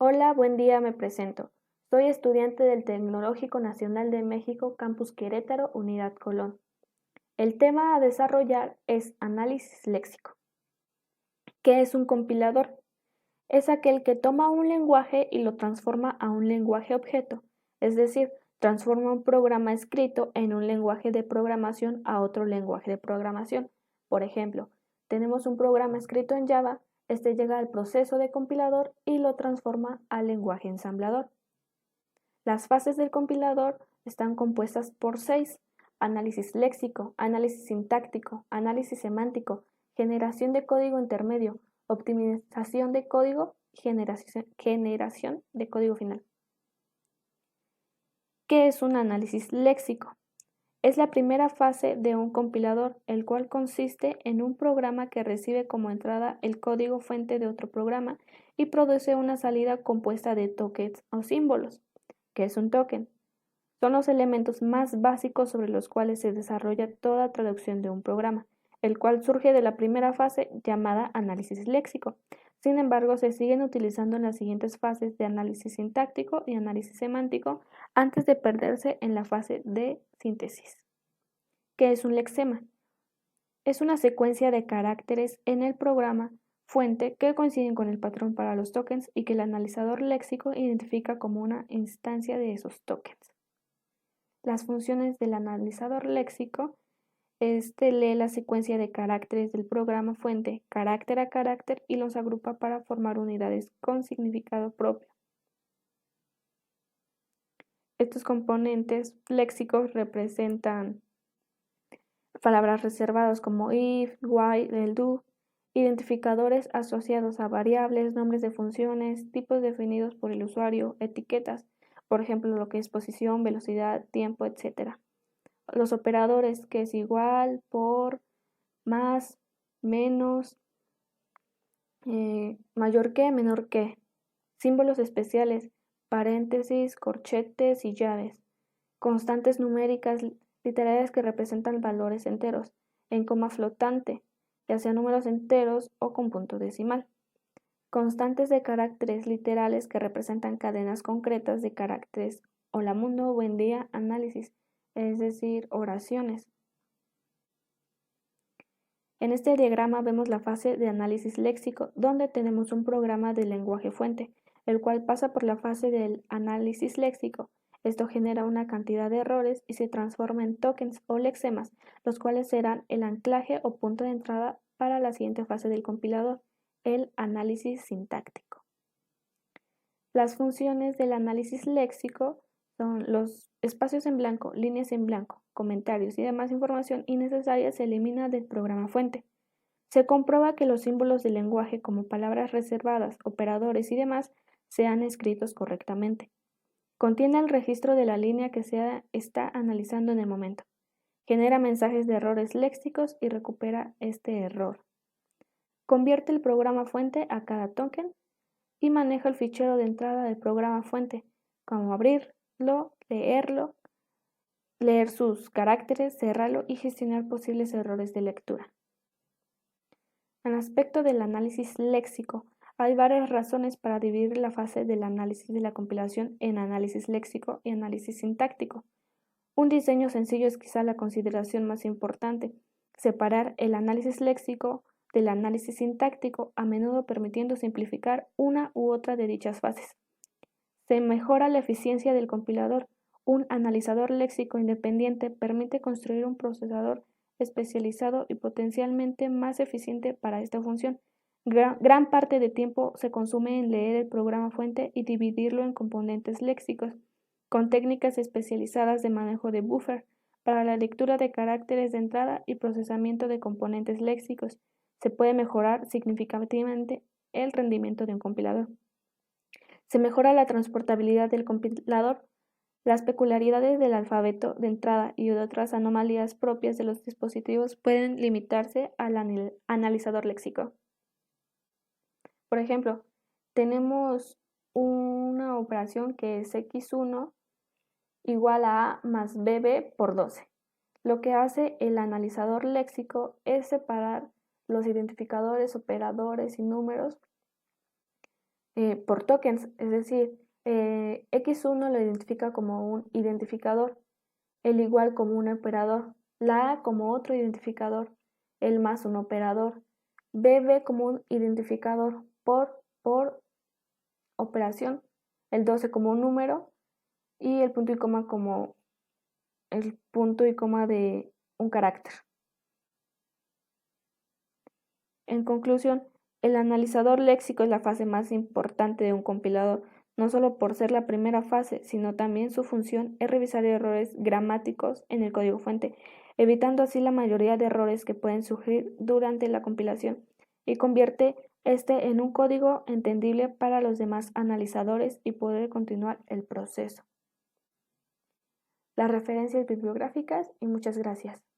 Hola, buen día, me presento. Soy estudiante del Tecnológico Nacional de México, Campus Querétaro, Unidad Colón. El tema a desarrollar es análisis léxico. ¿Qué es un compilador? Es aquel que toma un lenguaje y lo transforma a un lenguaje objeto, es decir, transforma un programa escrito en un lenguaje de programación a otro lenguaje de programación. Por ejemplo, tenemos un programa escrito en Java, este llega al proceso de compilador y lo transforma al lenguaje ensamblador. Las fases del compilador están compuestas por 6: análisis léxico, análisis sintáctico, análisis semántico, generación de código intermedio, optimización de código y generación de código final. ¿Qué es un análisis léxico? Es la primera fase de un compilador, el cual consiste en un programa que recibe como entrada el código fuente de otro programa y produce una salida compuesta de tokens o símbolos. ¿Qué es un token? Son los elementos más básicos sobre los cuales se desarrolla toda traducción de un programa, el cual surge de la primera fase llamada análisis léxico. Sin embargo, se siguen utilizando en las siguientes fases de análisis sintáctico y análisis semántico antes de perderse en la fase de síntesis. ¿Qué es un lexema? Es una secuencia de caracteres en el programa fuente que coinciden con el patrón para los tokens y que el analizador léxico identifica como una instancia de esos tokens. Las funciones del analizador léxico, lee la secuencia de caracteres del programa fuente carácter a carácter y los agrupa para formar unidades con significado propio. Estos componentes léxicos representan palabras reservadas como if, while, el do, identificadores asociados a variables, nombres de funciones, tipos definidos por el usuario, etiquetas, por ejemplo, lo que es posición, velocidad, tiempo, etc. Los operadores, que es igual, por, más, menos, mayor que, menor que. Símbolos especiales, paréntesis, corchetes y llaves. Constantes numéricas literarias que representan valores enteros, en coma flotante, ya sean números enteros o con punto decimal. Constantes de caracteres literales que representan cadenas concretas de caracteres. Hola mundo, buen día, análisis, es decir, oraciones. En este diagrama vemos la fase de análisis léxico, donde tenemos un programa de lenguaje fuente, el cual pasa por la fase del análisis léxico. Esto genera una cantidad de errores y se transforma en tokens o lexemas, los cuales serán el anclaje o punto de entrada para la siguiente fase del compilador, el análisis sintáctico. Las funciones del análisis léxico son los espacios en blanco, líneas en blanco, comentarios y demás información innecesaria se elimina del programa fuente. Se comprueba que los símbolos del lenguaje como palabras reservadas, operadores y demás sean escritos correctamente. Contiene el registro de la línea que se está analizando en el momento. Genera mensajes de errores léxicos y recupera este error. Convierte el programa fuente a cada token y maneja el fichero de entrada del programa fuente, como abrirlo, leer sus caracteres, cerrarlo y gestionar posibles errores de lectura. En aspecto del análisis léxico, hay varias razones para dividir la fase del análisis de la compilación en análisis léxico y análisis sintáctico. Un diseño sencillo es quizá la consideración más importante: separar el análisis léxico del análisis sintáctico, a menudo permitiendo simplificar una u otra de dichas fases. Se mejora la eficiencia del compilador. Un analizador léxico independiente permite construir un procesador especializado y potencialmente más eficiente para esta función. Gran parte de tiempo se consume en leer el programa fuente y dividirlo en componentes léxicos, con técnicas especializadas de manejo de buffer para la lectura de caracteres de entrada y procesamiento de componentes léxicos. Se puede mejorar significativamente el rendimiento de un compilador. Se mejora la transportabilidad del compilador. Las peculiaridades del alfabeto de entrada y de otras anomalías propias de los dispositivos pueden limitarse al analizador léxico. Por ejemplo, tenemos una operación que es x1 igual a A más bb por 12. Lo que hace el analizador léxico es separar los identificadores, operadores y números por tokens, es decir, X1 lo identifica como un identificador, el igual como un operador, la A como otro identificador, el más un operador, BB como un identificador por operación, el 12 como un número y el punto y coma como el punto y coma de un carácter. En conclusión, el analizador léxico es la fase más importante de un compilador, no solo por ser la primera fase, sino también su función es revisar errores gramáticos en el código fuente, evitando así la mayoría de errores que pueden surgir durante la compilación, y convierte este en un código entendible para los demás analizadores y poder continuar el proceso. Las referencias bibliográficas y muchas gracias.